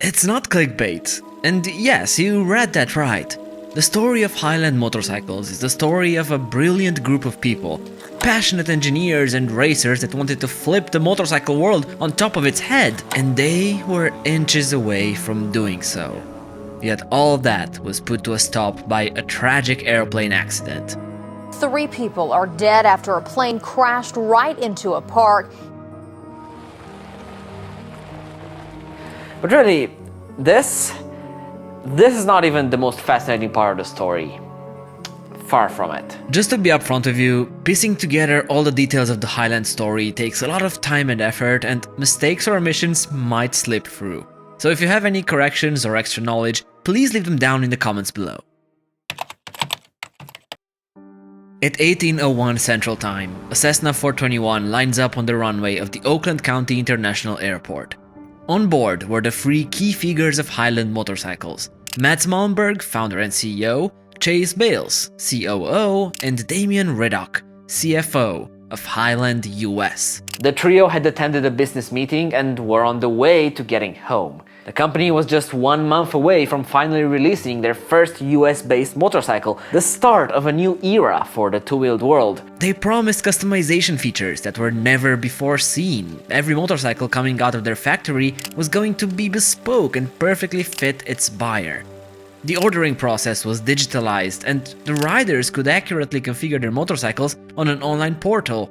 It's not clickbait. And yes, you read that right. The story of Highland Motorcycles is the story of a brilliant group of people, passionate engineers and racers that wanted to flip the motorcycle world on top of its head, and they were inches away from doing so. Yet all of that was put to a stop by a tragic airplane accident. 3 people are dead after a plane crashed right into a park. But really, this is not even the most fascinating part of the story. Far from it. Just to be upfront with you, piecing together all the details of the Highland story takes a lot of time and effort, and mistakes or omissions might slip through. So if you have any corrections or extra knowledge, please leave them down in the comments below. At 18:01 Central Time, a Cessna 421 lines up on the runway of the Oakland County International Airport. On board were the 3 key figures of Highland Motorcycles: Matt Malmberg, founder and CEO, Chase Bales, COO, and Damian Riddock, CFO of Highland US. The trio had attended a business meeting and were on the way to getting home. The company was just 1 month away from finally releasing their first US-based motorcycle, the start of a new era for the two-wheeled world. They promised customization features that were never before seen. Every motorcycle coming out of their factory was going to be bespoke and perfectly fit its buyer. The ordering process was digitalized, and the riders could accurately configure their motorcycles on an online portal.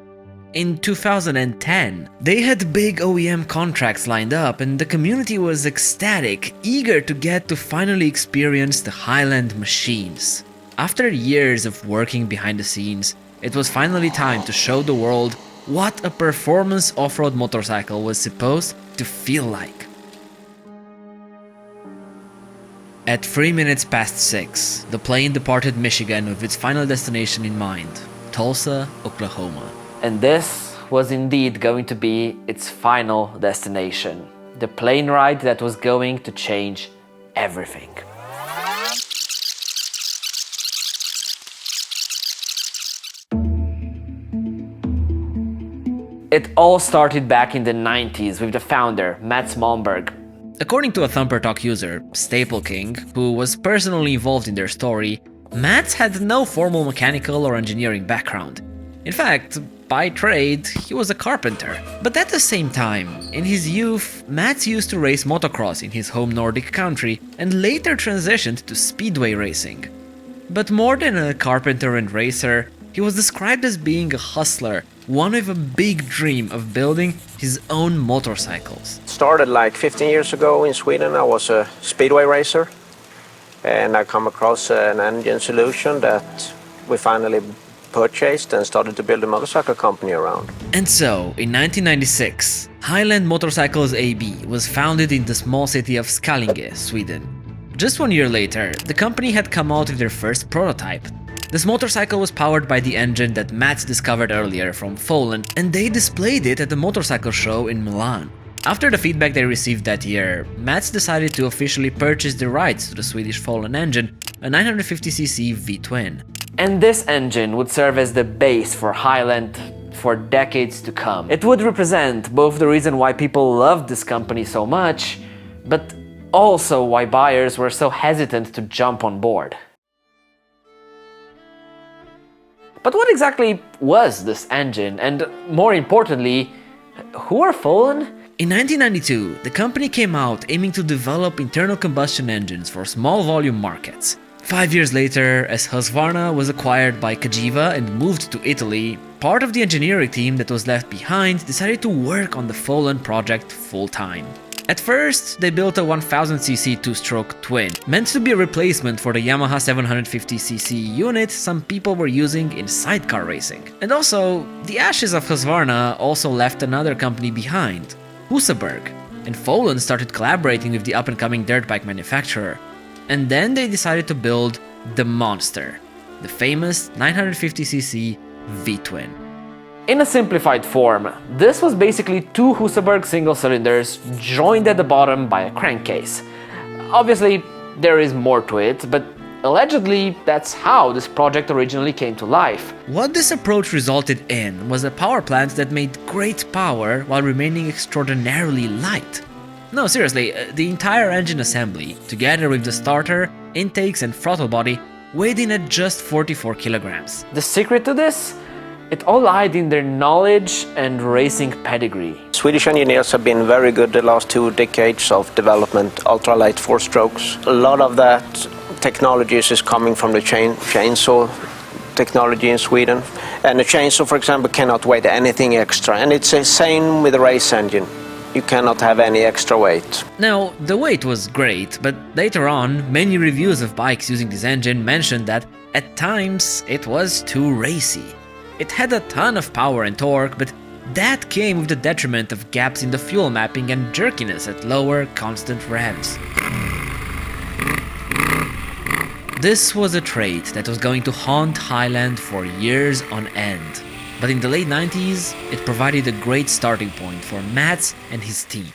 In 2010, they had big OEM contracts lined up, and the community was ecstatic, eager to get to finally experience the Highland machines. After years of working behind the scenes, it was finally time to show the world what a performance off-road motorcycle was supposed to feel like. At 3 minutes past 6, the plane departed Michigan with its final destination in mind, Tulsa, Oklahoma. And this was indeed going to be its final destination. The plane ride that was going to change everything. It all started back in the 90s with the founder, Matt Malmberg. According to a Thumper Talk user, Staple King, who was personally involved in their story, Matt had no formal mechanical or engineering background. In fact, by trade, he was a carpenter. But at the same time, in his youth, Matt used to race motocross in his home Nordic country and later transitioned to speedway racing. But more than a carpenter and racer, he was described as being a hustler, one with a big dream of building his own motorcycles. Started like 15 years ago in Sweden. I was a speedway racer, and I come across an engine solution that we finally purchased and started to build a motorcycle company around. And so, in 1996, Highland Motorcycles AB was founded in the small city of Skalinge, Sweden. Just 1 year later, the company had come out with their first prototype. This motorcycle was powered by the engine that Matt discovered earlier from Folan, and they displayed it at the motorcycle show in Milan. After the feedback they received that year, Matt decided to officially purchase the rights to the Swedish Folan engine, a 950cc V-twin. And this engine would serve as the base for Highland for decades to come. It would represent both the reason why people loved this company so much, but also why buyers were so hesitant to jump on board. But what exactly was this engine? And more importantly, who are Folan? In 1992, the company came out aiming to develop internal combustion engines for small volume markets. 5 years later, as Husqvarna was acquired by Cagiva and moved to Italy, part of the engineering team that was left behind decided to work on the Folan project full-time. At first, they built a 1000cc two-stroke twin, meant to be a replacement for the Yamaha 750cc unit some people were using in sidecar racing. And also, the ashes of Husqvarna also left another company behind, Husaberg, and Folan started collaborating with the up-and-coming dirt bike manufacturer. And then they decided to build the Monster, the famous 950cc V-twin. In a simplified form, this was basically 2 Husaberg single cylinders joined at the bottom by a crankcase. Obviously, there is more to it, but allegedly that's how this project originally came to life. What this approach resulted in was a power plant that made great power while remaining extraordinarily light. No, seriously, the entire engine assembly, together with the starter, intakes and throttle body, weighed in at just 44 kilograms. The secret to this? It all lied in their knowledge and racing pedigree. Swedish engineers have been very good the last 2 decades of development ultralight 4-strokes. A lot of that technology is coming from the chainsaw technology in Sweden. And the chainsaw, for example, cannot weigh anything extra. And it's the same with the race engine. You cannot have any extra weight. Now, the weight was great, but later on, many reviews of bikes using this engine mentioned that at times it was too racy. It had a ton of power and torque, but that came with the detriment of gaps in the fuel mapping and jerkiness at lower, constant revs. This was a trait that was going to haunt Highland for years on end. But in the late 90s, it provided a great starting point for Mats and his team.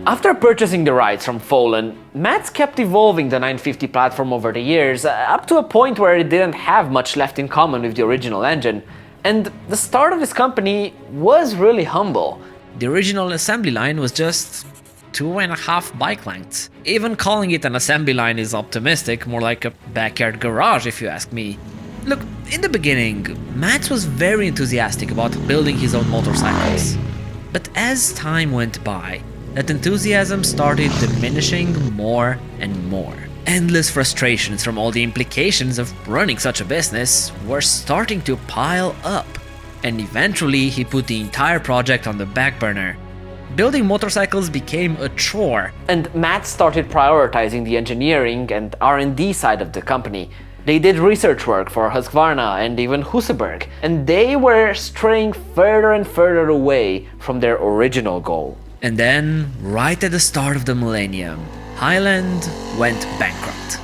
After purchasing the rights from Folan, Mats kept evolving the 950 platform over the years, up to a point where it didn't have much left in common with the original engine. And the start of his company was really humble. The original assembly line was just 2.5 bike lengths. Even calling it an assembly line is optimistic, more like a backyard garage if you ask me. Look, in the beginning, Mats was very enthusiastic about building his own motorcycles. But as time went by, that enthusiasm started diminishing more and more. Endless frustrations from all the implications of running such a business were starting to pile up, and eventually he put the entire project on the back burner. Building motorcycles became a chore. And Matt started prioritizing the engineering and R&D side of the company. They did research work for Husqvarna and even Husaberg, and they were straying further and further away from their original goal. And then, right at the start of the millennium, Highland went bankrupt.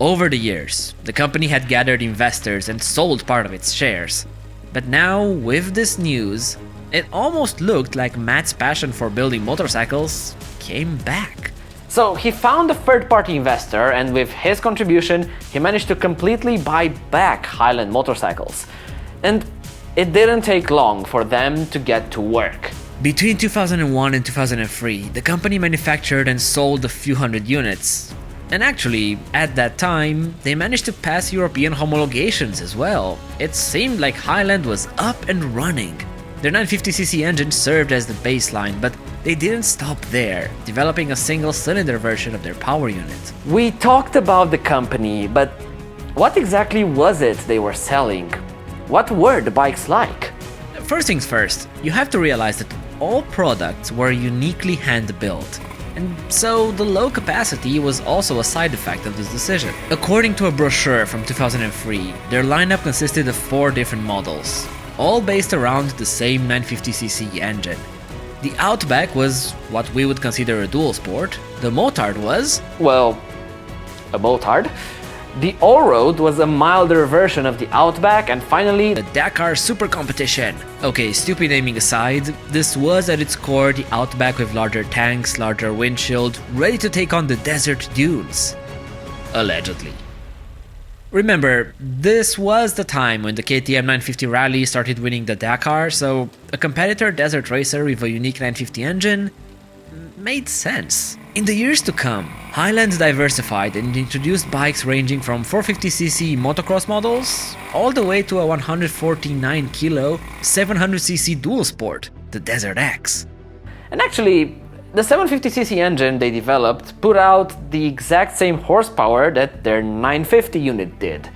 Over the years, the company had gathered investors and sold part of its shares. But now, with this news, it almost looked like Matt's passion for building motorcycles came back. So he found a third-party investor, and with his contribution, he managed to completely buy back Highland Motorcycles. And it didn't take long for them to get to work. Between 2001 and 2003, the company manufactured and sold a few hundred units. And actually, at that time, they managed to pass European homologations as well. It seemed like Highland was up and running. Their 950cc engine served as the baseline, but they didn't stop there, developing a single-cylinder version of their power unit. We talked about the company, but what exactly was it they were selling? What were the bikes like? First things first, you have to realize that all products were uniquely hand-built. And so the low capacity was also a side effect of this decision. According to a brochure from 2003, their lineup consisted of 4 different models, all based around the same 950cc engine. The Outback was what we would consider a dual sport, the Motard was, well, a motard. The Allroad was a milder version of the Outback, and finally, the Dakar Super Competition. Okay, stupid naming aside, this was at its core the Outback with larger tanks, larger windshield, ready to take on the desert dunes. Allegedly. Remember, this was the time when the KTM 950 Rally started winning the Dakar, so a competitor desert racer with a unique 950 engine made sense. In the years to come, Highland diversified and introduced bikes ranging from 450cc motocross models all the way to a 149 kilo 700cc dual sport, the Desert X. And actually, the 750cc engine they developed put out the exact same horsepower that their 950 unit did.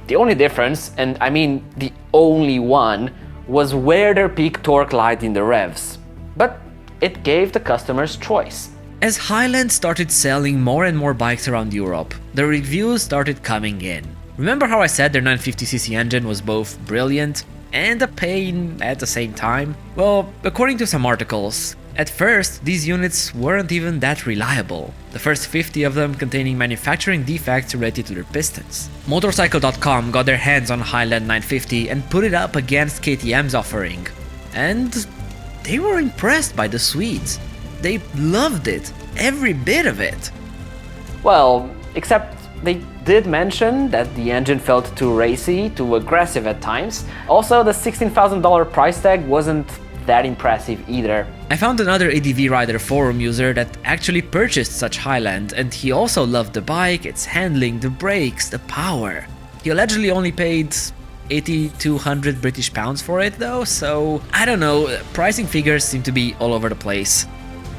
The only difference, and I mean the only one, was where their peak torque lied in the revs. But it gave the customers choice. As Highland started selling more and more bikes around Europe, the reviews started coming in. Remember how I said their 950cc engine was both brilliant and a pain at the same time? Well, according to some articles, at first these units weren't even that reliable, the first 50 of them containing manufacturing defects related to their pistons. Motorcycle.com got their hands on Highland 950 and put it up against KTM's offering. And they were impressed by the Swedes. They loved it, every bit of it. Well, except they did mention that the engine felt too racy, too aggressive at times. Also, the $16,000 price tag wasn't that impressive either. I found another ADV Rider forum user that actually purchased such Highland, and he also loved the bike, its handling, the brakes, the power. He allegedly only paid 8,200 British pounds for it though, so I don't know, pricing figures seem to be all over the place.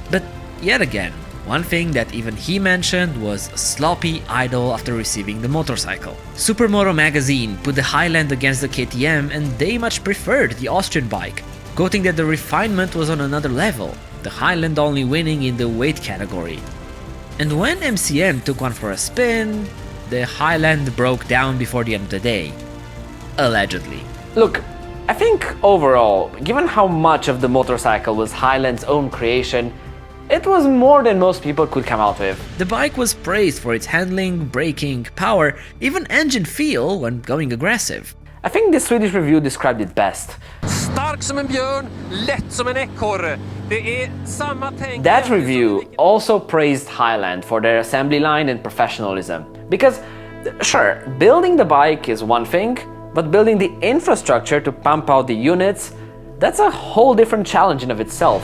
But yet again, one thing that even he mentioned was a sloppy idle after receiving the motorcycle. Supermoto magazine put the Highland against the KTM and they much preferred the Austrian bike, quoting that the refinement was on another level, the Highland only winning in the weight category. And when MCM took one for a spin, the Highland broke down before the end of the day. Allegedly. Look, I think overall, given how much of the motorcycle was Highland's own creation, it was more than most people could come out with. The bike was praised for its handling, braking, power, even engine feel when going aggressive. I think the Swedish review described it best. Stark som en björn, lätt som en ekorre. Det är samma tänk. That review also praised Highland for their assembly line and professionalism. Because, sure, building the bike is one thing, but building the infrastructure to pump out the units, that's a whole different challenge in of itself.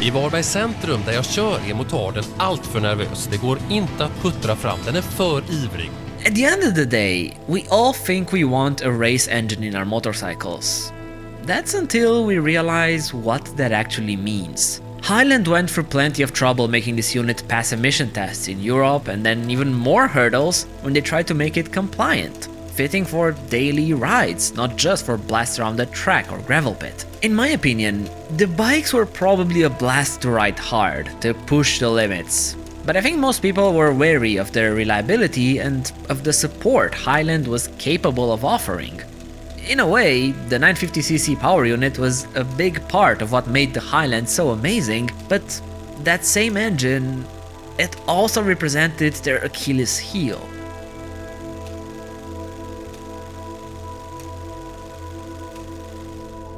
I Varbergs centrum där jag kör är motorn allt för nervös. Det går inte att puttra fram, den är för ivrig. At the end of the day, we all think we want a race engine in our motorcycles. That's until we realize what that actually means. Highland went through plenty of trouble making this unit pass emission tests in Europe, and then even more hurdles when they tried to make it compliant, fitting for daily rides, not just for blasts around the track or gravel pit. In my opinion, the bikes were probably a blast to ride hard, to push the limits. But I think most people were wary of their reliability and of the support Highland was capable of offering. In a way, the 950cc power unit was a big part of what made the Highland so amazing, but that same engine, it also represented their Achilles heel.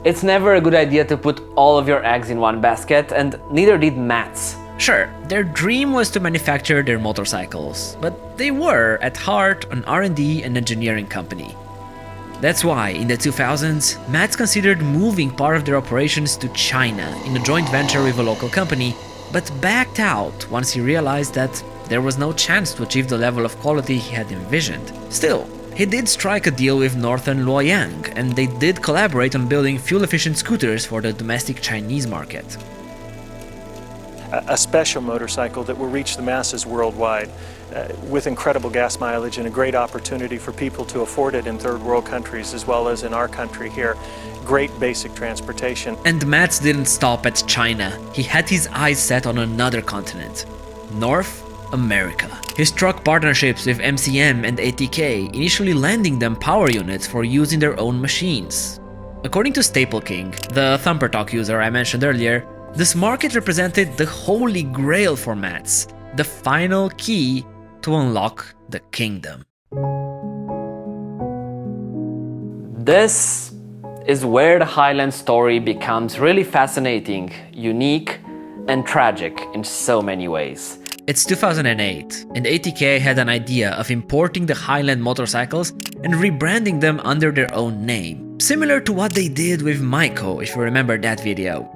It's never a good idea to put all of your eggs in one basket, and neither did Mats. Sure, their dream was to manufacture their motorcycles, but they were, at heart, an R&D and engineering company. That's why, in the 2000s, Mats considered moving part of their operations to China in a joint venture with a local company, but backed out once he realized that there was no chance to achieve the level of quality he had envisioned. Still, he did strike a deal with Northern Luoyang, and they did collaborate on building fuel-efficient scooters for the domestic Chinese market. A special motorcycle that will reach the masses worldwide with incredible gas mileage and a great opportunity for people to afford it in third world countries as well as in our country here. Great basic transportation. And Mats didn't stop at China. He had his eyes set on another continent, North America. He struck partnerships with MCM and ATK, initially lending them power units for use in their own machines. According to Staple King, the Thumper Talk user I mentioned earlier, this market represented the holy grail for Mats, the final key to unlock the kingdom. This is where the Highland story becomes really fascinating, unique, and tragic in so many ways. It's 2008, and ATK had an idea of importing the Highland motorcycles and rebranding them under their own name, similar to what they did with Maiko, if you remember that video.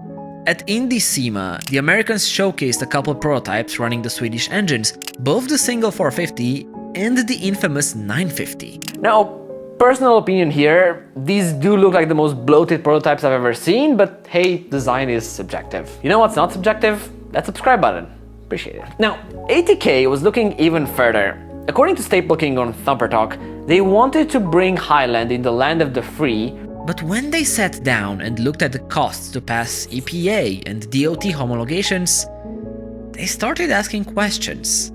At Indy SEMA, the Americans showcased a couple prototypes running the Swedish engines, both the single 450 and the infamous 950. Now, personal opinion here, these do look like the most bloated prototypes I've ever seen, but hey, design is subjective. You know what's not subjective? That subscribe button. Appreciate it. Now, ATK was looking even further. According to Staple King on Thumper Talk, they wanted to bring Highland in the land of the free. But when they sat down and looked at the costs to pass EPA and DOT homologations, they started asking questions.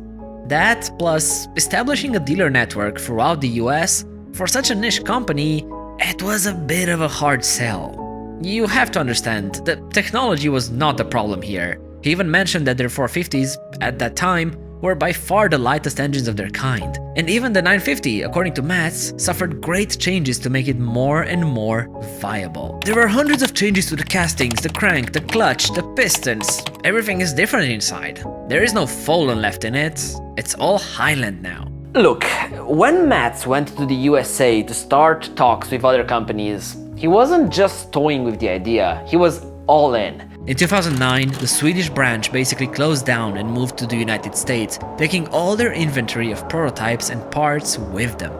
That, plus establishing a dealer network throughout the US, for such a niche company, it was a bit of a hard sell. You have to understand, the technology was not the problem here. He even mentioned that their 450s, at that time, were by far the lightest engines of their kind. And even the 950, according to Mats, suffered great changes to make it more and more viable. There were hundreds of changes to the castings, the crank, the clutch, the pistons. Everything is different inside. There is no Folan left in it. It's all Highland now. Look, when Mats went to the USA to start talks with other companies, he wasn't just toying with the idea, he was all in. In 2009, the Swedish branch basically closed down and moved to the United States, taking all their inventory of prototypes and parts with them.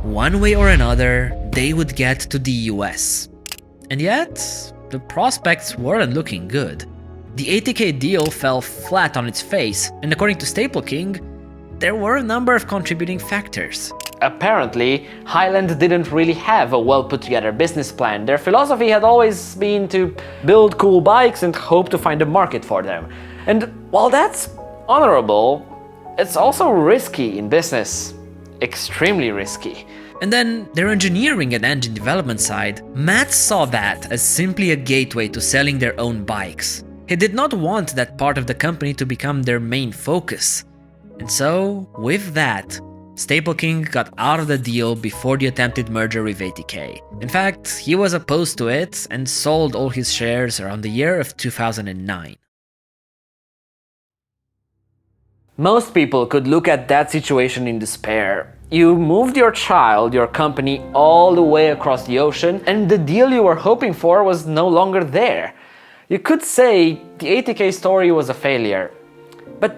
One way or another, they would get to the US. And yet, the prospects weren't looking good. The 80K deal fell flat on its face, and according to Staple King, there were a number of contributing factors. Apparently, Highland didn't really have a well put together business plan. Their philosophy had always been to build cool bikes and hope to find a market for them. And while that's honorable, it's also risky in business. Extremely risky. And then their engineering and engine development side, Matt saw that as simply a gateway to selling their own bikes. He did not want that part of the company to become their main focus. And so, with that, Staple King got out of the deal before the attempted merger with 80K. In fact, he was opposed to it and sold all his shares around the year of 2009. Most people could look at that situation in despair. You moved your child, your company, all the way across the ocean, and the deal you were hoping for was no longer there. You could say the 80K story was a failure. But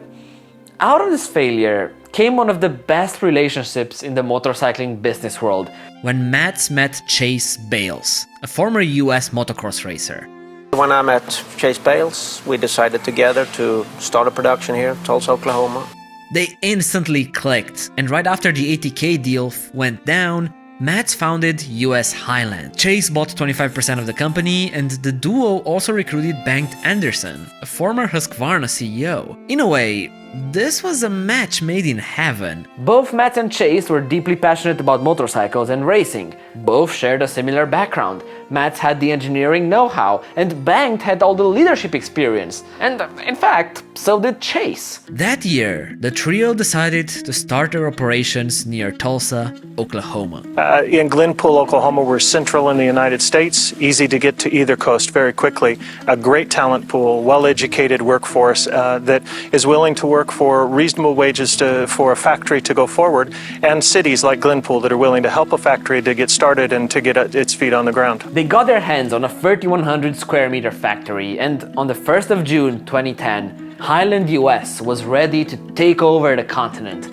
out of this failure came one of the best relationships in the motorcycling business world. When Matt met Chase Bales, a former US motocross racer. When I met Chase Bales, we decided together to start a production here in Tulsa, Oklahoma. They instantly clicked, and right after the 80K deal went down, Matt founded US Highland. Chase bought 25% of the company, and the duo also recruited Bengt Anderson, a former Husqvarna CEO. In a way, this was a match made in heaven. Both Matt and Chase were deeply passionate about motorcycles and racing. Both shared a similar background. Matt had the engineering know-how, and Bengt had all the leadership experience. And in fact, so did Chase. That year, the trio decided to start their operations near Tulsa, Oklahoma. In Glenpool, Oklahoma, we're central in the United States, easy to get to either coast very quickly. A great talent pool, well-educated workforce that is willing to work for reasonable wages for a factory to go forward, and cities like Glenpool that are willing to help a factory to get started and to get its feet on the ground. They got their hands on a 3,100 square meter factory, and on the 1st of June 2010, Highland US was ready to take over the continent.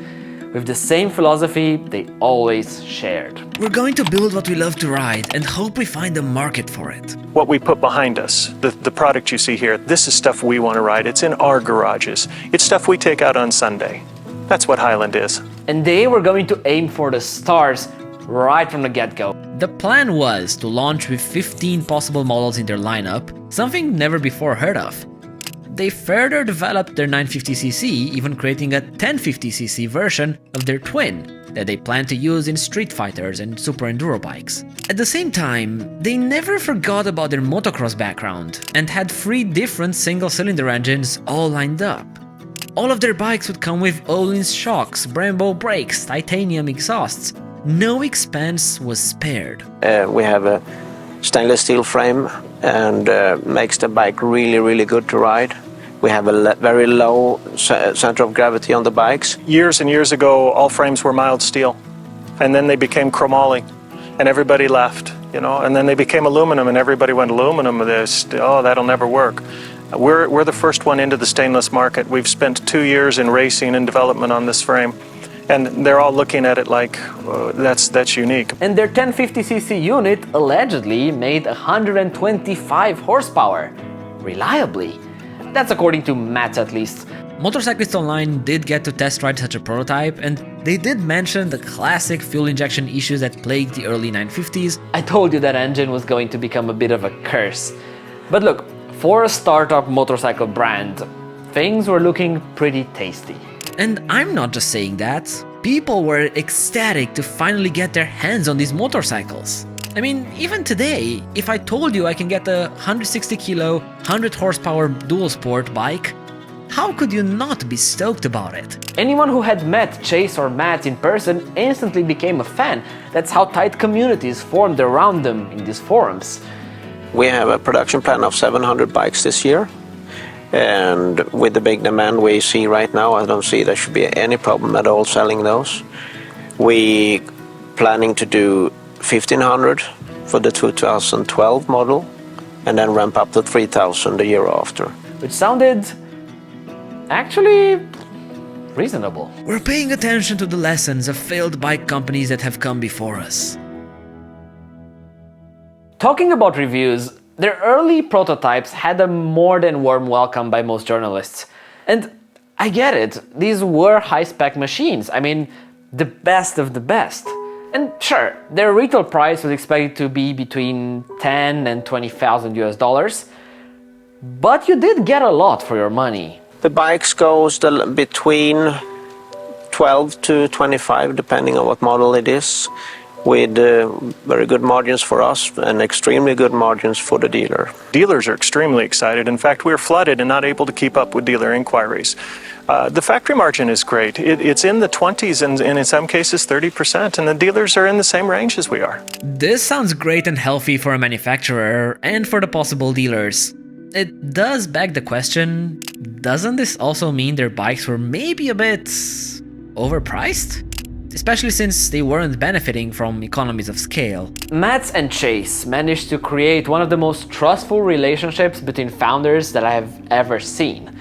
With the same philosophy they always shared. We're going to build what we love to ride and hope we find a market for it. What we put behind us, the product you see here, this is stuff we want to ride. It's in our garages. It's stuff we take out on Sunday. That's what Highland is. And they were going to aim for the stars right from the get-go. The plan was to launch with 15 possible models in their lineup, something never before heard of. They further developed their 950cc, even creating a 1050cc version of their twin that they plan to use in street fighters and super enduro bikes. At the same time, they never forgot about their motocross background and had 3 different single-cylinder engines all lined up. All of their bikes would come with Öhlins shocks, Brembo brakes, titanium exhausts. No expense was spared. We have a stainless steel frame and makes the bike really good to ride. We have a very low center of gravity on the bikes. Years and years ago, all frames were mild steel, and then they became chromoly, and everybody left, and then they became aluminum, and everybody went aluminum. Oh, that'll never work. We're the first one into the stainless market. We've spent 2 years in racing and development on this frame, and they're all looking at it like, that's unique. And their 1050cc unit allegedly made 125 horsepower, reliably. That's according to Matt at least. Motorcyclists Online did get to test ride such a prototype, and they did mention the classic fuel injection issues that plagued the early 950s. I told you that engine was going to become a bit of a curse. But look, for a startup motorcycle brand, things were looking pretty tasty. And I'm not just saying that. People were ecstatic to finally get their hands on these motorcycles. I mean, even today, if I told you I can get a 160 kilo, 100 horsepower dual sport bike, how could you not be stoked about it? Anyone who had met Chase or Matt in person instantly became a fan. That's how tight communities formed around them in these forums. We have a production plan of 700 bikes this year. And with the big demand we see right now, I don't see there should be any problem at all selling those. We planning to do 1,500 for the 2012 model and then ramp up to 3,000 the year after. Which sounded actually reasonable. We're paying attention to the lessons of failed bike companies that have come before us. Talking about reviews, their early prototypes had a more than warm welcome by most journalists. And I get it, these were high-spec machines. I mean, the best of the best. And sure, their retail price was expected to be between 10 and 20,000 US dollars, but you did get a lot for your money. The bikes goes between 12 to 25, depending on what model it is, with very good margins for us and extremely good margins for the dealer. Dealers are extremely excited. In fact, we're flooded and not able to keep up with dealer inquiries. The factory margin is great. It's in the 20s and in some cases 30%, and the dealers are in the same range as we are. This sounds great and healthy for a manufacturer and for the possible dealers. It does beg the question, doesn't this also mean their bikes were maybe a bit overpriced? Especially since they weren't benefiting from economies of scale. Mats and Chase managed to create one of the most trustful relationships between founders that I have ever seen.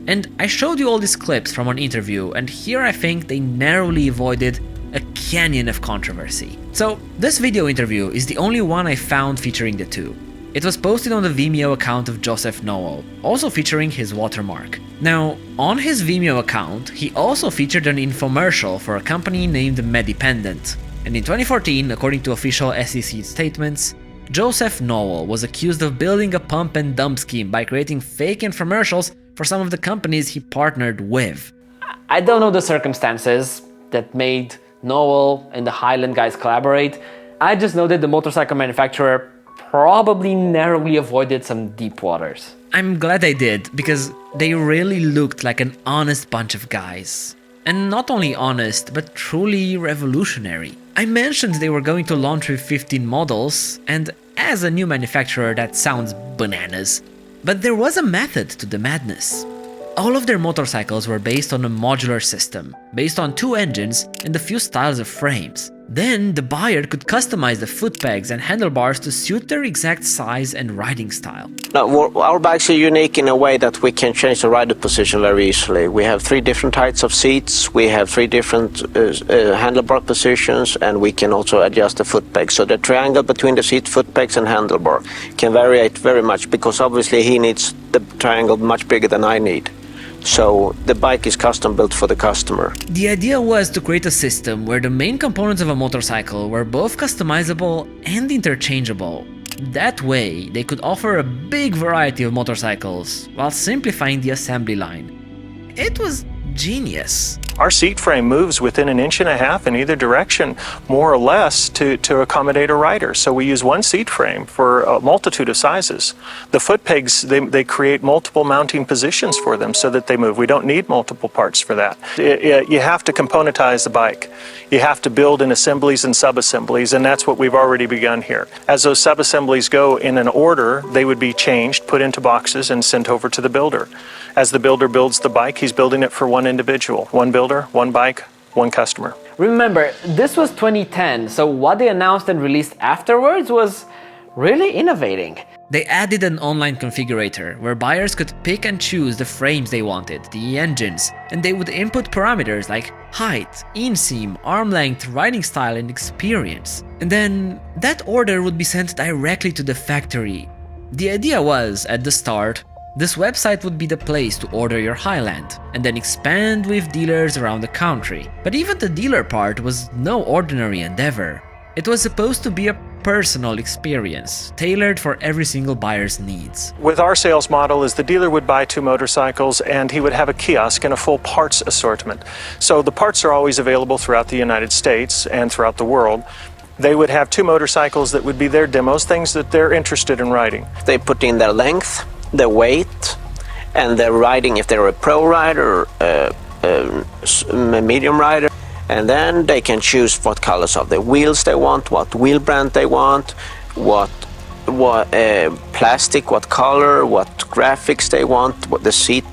And I showed you all these clips from an interview, and here I think they narrowly avoided a canyon of controversy. So this video interview is the only one I found featuring the two. It was posted on the Vimeo account of Joseph Noel, also featuring his watermark. Now, on his Vimeo account, he also featured an infomercial for a company named Medipendent. And in 2014, according to official SEC statements, Joseph Noel was accused of building a pump and dump scheme by creating fake infomercials for some of the companies he partnered with. I don't know the circumstances that made Noel and the Highland guys collaborate. I just know that the motorcycle manufacturer probably narrowly avoided some deep waters. I'm glad they did, because they really looked like an honest bunch of guys. And not only honest, but truly revolutionary. I mentioned they were going to launch with 15 models, and as a new manufacturer that sounds bananas. But there was a method to the madness. All of their motorcycles were based on a modular system, based on 2 engines and a few styles of frames. Then the buyer could customize the foot pegs and handlebars to suit their exact size and riding style. Now, our bikes are unique in a way that we can change the rider position very easily. We have 3 different heights of seats, we have 3 different handlebar positions, and we can also adjust the foot pegs. So the triangle between the seat, foot pegs and handlebar can vary very much, because obviously he needs the triangle much bigger than I need. So the bike is custom built for the customer. The idea was to create a system where the main components of a motorcycle were both customizable and interchangeable. That way, they could offer a big variety of motorcycles while simplifying the assembly line. It was genius. Our seat frame moves within 1.5 inches in either direction, more or less, to accommodate a rider. So we use one seat frame for a multitude of sizes. The foot pegs, they create multiple mounting positions for them so that they move. We don't need multiple parts for that. You have to componentize the bike. You have to build in assemblies and sub-assemblies, and that's what we've already begun here. As those sub-assemblies go in an order, they would be changed, put into boxes, and sent over to the builder. As the builder builds the bike, he's building it for one individual, one builder, one bike, one customer. Remember, this was 2010, so what they announced and released afterwards was really innovating. They added an online configurator where buyers could pick and choose the frames they wanted, the engines, and they would input parameters like height, inseam, arm length, riding style, and experience. And then that order would be sent directly to the factory. The idea was, at the start, this website would be the place to order your Highland, and then expand with dealers around the country. But even the dealer part was no ordinary endeavor. It was supposed to be a personal experience, tailored for every single buyer's needs. With our sales model is the dealer would buy 2 motorcycles and he would have a kiosk and a full parts assortment. So the parts are always available throughout the United States and throughout the world. They would have 2 motorcycles that would be their demos, things that they're interested in riding. They put in their length, their weight, and their riding, if they're a pro rider, a medium rider. And then they can choose what colors of the wheels they want, what wheel brand they want, what plastic, what color, what graphics they want, what the seat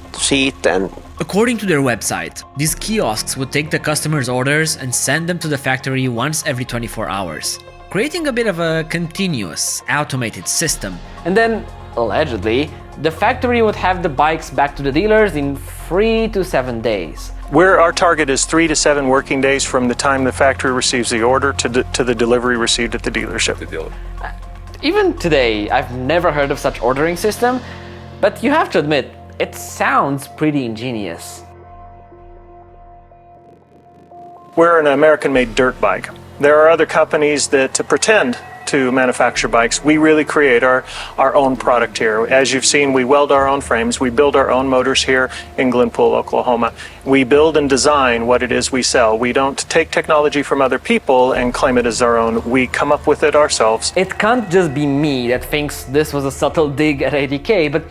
and... According to their website, these kiosks would take the customers' orders and send them to the factory once every 24 hours. creating a bit of a continuous, automated system. And then, allegedly, the factory would have the bikes back to the dealers in 3 to 7 days. Our target is 3 to 7 working days from the time the factory receives the order to the delivery received at the dealership. Even today, I've never heard of such ordering system, but you have to admit, it sounds pretty ingenious. We're an American-made dirt bike. There are other companies that pretend to manufacture bikes. We really create our own product here. As you've seen, we weld our own frames. We build our own motors here in Glenpool, Oklahoma. We build and design what it is we sell. We don't take technology from other people and claim it as our own. We come up with it ourselves. It can't just be me that thinks this was a subtle dig at ADK, but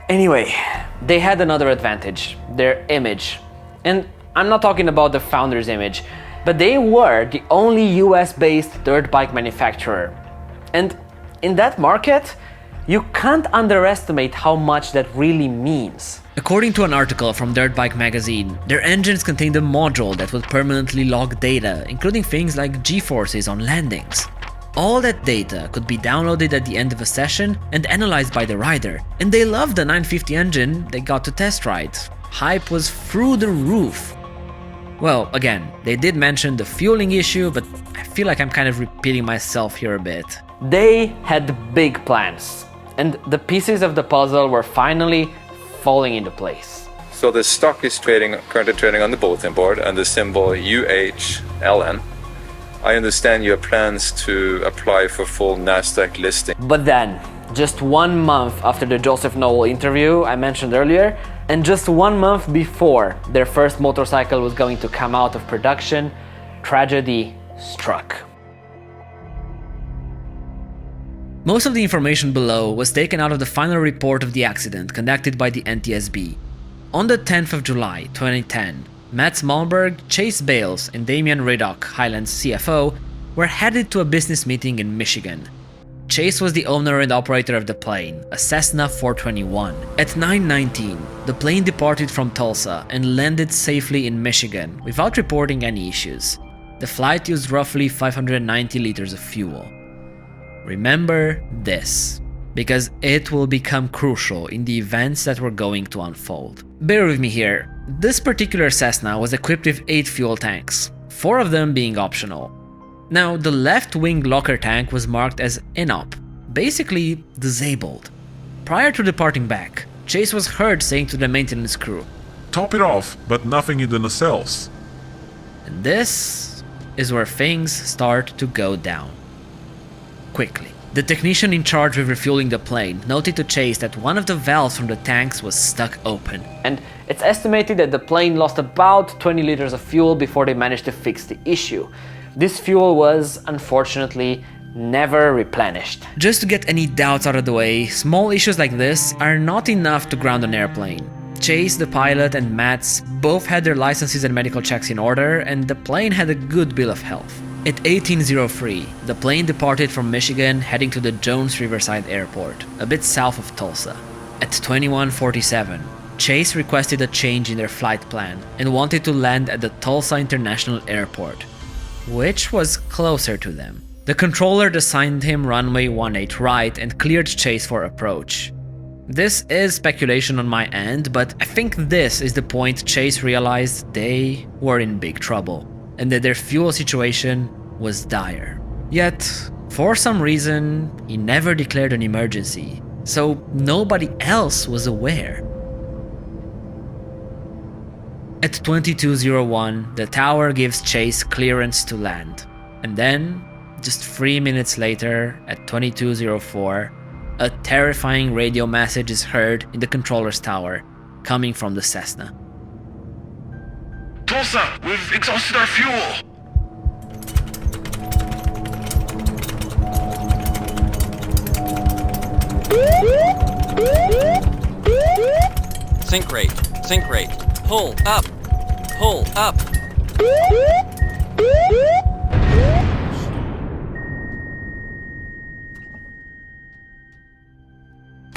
anyway, they had another advantage, their image. And I'm not talking about the founder's image, but they were the only US-based dirt bike manufacturer. And in that market, you can't underestimate how much that really means. According to an article from Dirt Bike magazine, their engines contained a module that would permanently log data, including things like G-forces on landings. All that data could be downloaded at the end of a session and analyzed by the rider, and they loved the 950 engine they got to test ride. Hype was through the roof. Well, again, they did mention the fueling issue, but I feel like I'm kind of repeating myself here a bit. They had big plans, and the pieces of the puzzle were finally falling into place. So the stock is currently trading on the bulletin board under symbol UHLN. I understand you have plans to apply for full NASDAQ listing. But then, just 1 month after the Joseph Noel interview I mentioned earlier, and just 1 month before their first motorcycle was going to come out of production, tragedy struck. Most of the information below was taken out of the final report of the accident conducted by the NTSB. On the 10th of July 2010, Matt Smallberg, Chase Bales, and Damian Riddock, Highland's CFO, were headed to a business meeting in Michigan. Chase was the owner and operator of the plane, a Cessna 421. At 9:19, the plane departed from Tulsa and landed safely in Michigan without reporting any issues. The flight used roughly 590 liters of fuel. Remember this, because it will become crucial in the events that were going to unfold. Bear with me here. This particular Cessna was equipped with 8 fuel tanks, 4 of them being optional. Now, the left wing locker tank was marked as INOP, basically disabled. Prior to departing back, Chase was heard saying to the maintenance crew, "Top it off, but nothing in the nacelles." and this is where things start to go down. Quickly. The technician in charge of refueling the plane noted to Chase that one of the valves from the tanks was stuck open. And it's estimated that the plane lost about 20 liters of fuel before they managed to fix the issue. This fuel was, unfortunately, never replenished. Just to get any doubts out of the way, small issues like this are not enough to ground an airplane. Chase, the pilot, and Mats both had their licenses and medical checks in order, and the plane had a good bill of health. At 18:03, the plane departed from Michigan, heading to the Jones Riverside Airport, a bit south of Tulsa. At 21:47, Chase requested a change in their flight plan and wanted to land at the Tulsa International Airport, which was closer to them. The controller assigned him runway 18 right and cleared Chase for approach. This is speculation on my end, but I think this is the point Chase realized they were in big trouble, and that their fuel situation was dire. Yet, for some reason, he never declared an emergency, so nobody else was aware. At 22:01, the tower gives Chase clearance to land, and then, just 3 minutes later, at 22:04, a terrifying radio message is heard in the controller's tower, coming from the Cessna. "Tulsa, we've exhausted our fuel!" Sink rate, pull up, pull up.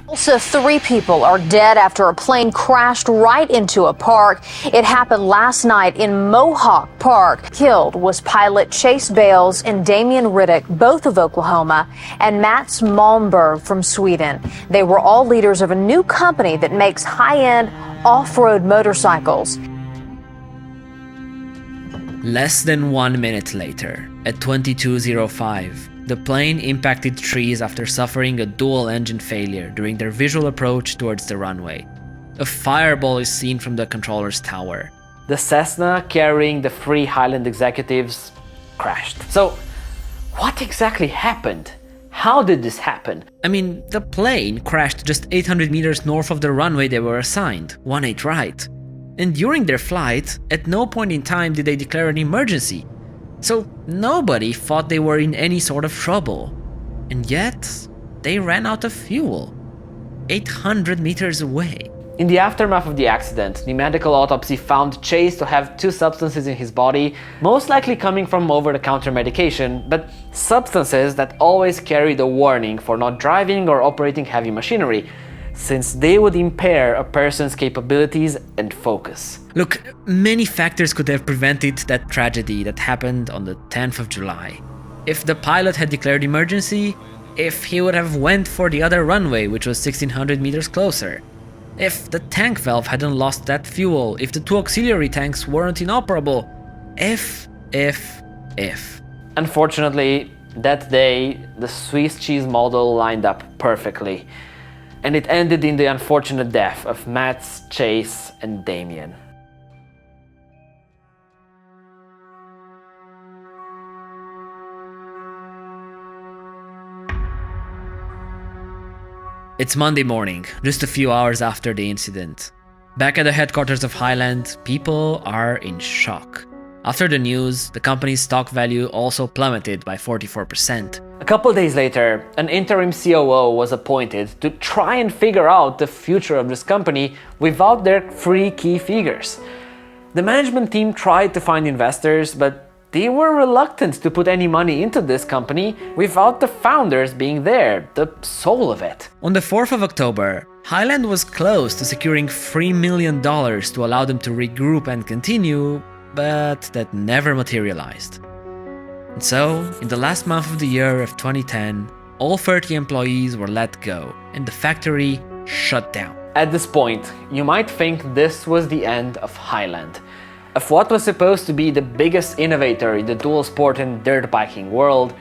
Also, 3 people are dead after a plane crashed right into a park. It happened last night in Mohawk Park. Killed was pilot Chase Bales and Damian Riddick, both of Oklahoma, and Mats Malmberg from Sweden. They were all leaders of a new company that makes high-end off-road motorcycles. Less than 1 minute later, at 22:05, the plane impacted trees after suffering a dual engine failure during their visual approach towards the runway. A fireball is seen from the controller's tower. The Cessna carrying the 3 Highland executives crashed. So, what exactly happened? How did this happen? I mean, the plane crashed just 800 meters north of the runway they were assigned, 18 right. And during their flight, at no point in time did they declare an emergency. So nobody thought they were in any sort of trouble. And yet, they ran out of fuel, 800 meters away. In the aftermath of the accident, the medical autopsy found Chase to have 2 substances in his body, most likely coming from over-the-counter medication, but substances that always carried a warning for not driving or operating heavy machinery, since they would impair a person's capabilities and focus. Look, many factors could have prevented that tragedy that happened on the 10th of July. If the pilot had declared emergency, if he would have went for the other runway, which was 1600 meters closer, if the tank valve hadn't lost that fuel, if the 2 auxiliary tanks weren't inoperable, if. Unfortunately, that day, the Swiss cheese model lined up perfectly. And it ended in the unfortunate death of Mats, Chase, and Damian. It's Monday morning, just a few hours after the incident. Back at the headquarters of Highland, people are in shock. After the news, the company's stock value also plummeted by 44%. A couple days later, an interim COO was appointed to try and figure out the future of this company without their 3 key figures. The management team tried to find investors, but they were reluctant to put any money into this company without the founders being there, the soul of it. On the 4th of October, Highland was close to securing $3 million to allow them to regroup and continue, but that never materialized. And so, in the last month of the year of 2010, all 30 employees were let go, and the factory shut down. At this point, you might think this was the end of Highland, of what was supposed to be the biggest innovator in the dual sport and dirt biking world,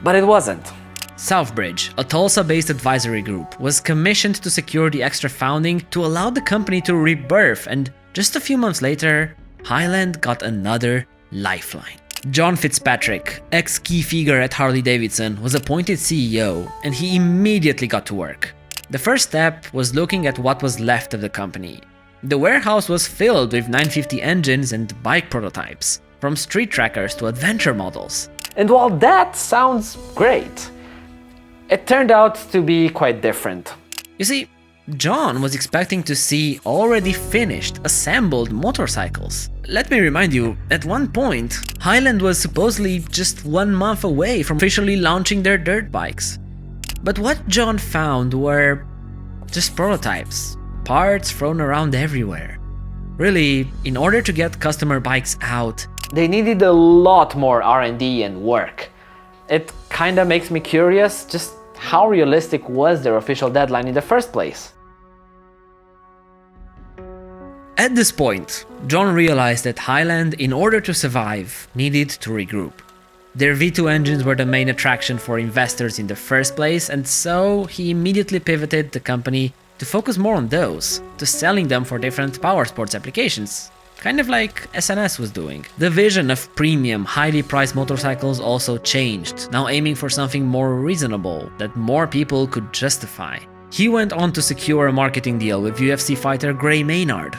but it wasn't. Southbridge, a Tulsa-based advisory group, was commissioned to secure the extra funding to allow the company to rebirth, and just a few months later, Highland got another lifeline. John Fitzpatrick, ex-key figure at Harley-Davidson, was appointed CEO, and he immediately got to work. The first step was looking at what was left of the company. The warehouse was filled with 950 engines and bike prototypes, from street trackers to adventure models. And while that sounds great, it turned out to be quite different. You see, John was expecting to see already finished, assembled motorcycles. Let me remind you, at one point, Highland was supposedly just 1 month away from officially launching their dirt bikes. But what John found were just prototypes, parts thrown around everywhere. Really, in order to get customer bikes out, they needed a lot more R&D and work. It kinda makes me curious just how realistic was their official deadline in the first place. At this point, John realized that Highland, in order to survive, needed to regroup. Their V2 engines were the main attraction for investors in the first place, and so he immediately pivoted the company to focus more on those, to selling them for different power sports applications, kind of like SNS was doing. The vision of premium, highly priced motorcycles also changed, now aiming for something more reasonable that more people could justify. He went on to secure a marketing deal with UFC fighter Gray Maynard.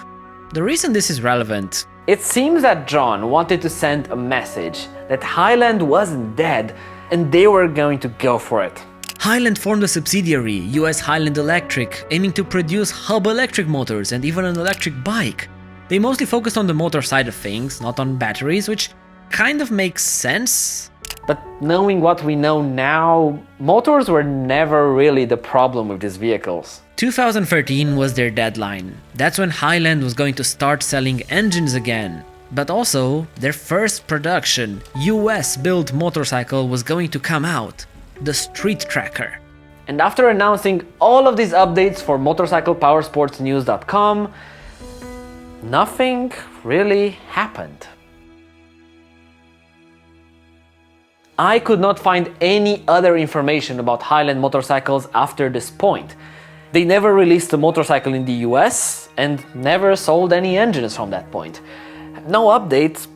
The reason this is relevant: it seems that John wanted to send a message that Highland wasn't dead and they were going to go for it. Highland formed a subsidiary, US Highland Electric, aiming to produce hub electric motors and even an electric bike. They mostly focused on the motor side of things, not on batteries, which kind of makes sense. But knowing what we know now, motors were never really the problem with these vehicles. 2013 was their deadline. That's when Highland was going to start selling engines again. But also, their first production, US-built motorcycle was going to come out, the Street Tracker. And after announcing all of these updates for motorcyclepowersportsnews.com, nothing really happened. I could not find any other information about Highland Motorcycles after this point. They never released a motorcycle in the US and never sold any engines from that point. No updates,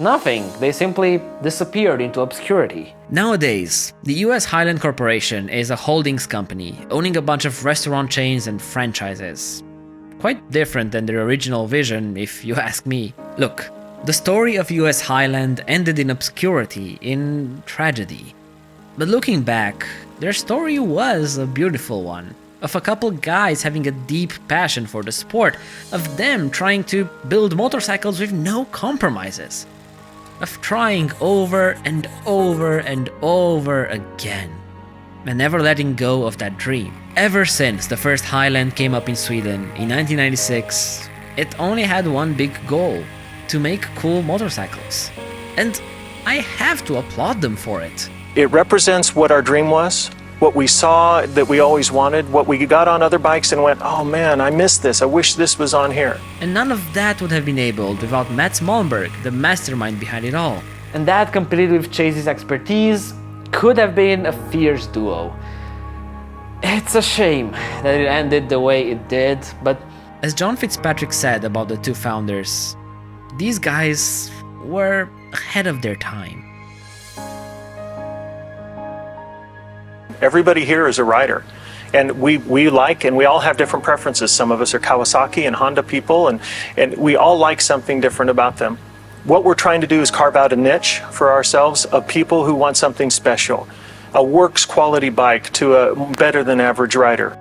nothing. They simply disappeared into obscurity. Nowadays, the US Highland Corporation is a holdings company owning a bunch of restaurant chains and franchises. Quite different than their original vision, if you ask me. Look, the story of US Highland ended in obscurity, in tragedy. But looking back, their story was a beautiful one. Of a couple guys having a deep passion for the sport, of them trying to build motorcycles with no compromises, of trying over and over and over again, and never letting go of that dream. Ever since the first Highland came up in Sweden in 1996, it only had one big goal: to make cool motorcycles. And I have to applaud them for it. It represents what our dream was, what we saw that we always wanted, what we got on other bikes and went, oh man, I missed this, I wish this was on here. And none of that would have been able without Matt Smallberg, the mastermind behind it all. And that, combined with Chase's expertise, could have been a fierce duo. It's a shame that it ended the way it did, but as John Fitzpatrick said about the two founders, these guys were ahead of their time. Everybody here is a rider, and we like, and we all have different preferences. Some of us are Kawasaki and Honda people, and we all like something different about them. What we're trying to do is carve out a niche for ourselves of people who want something special, a works quality bike to a better than average rider.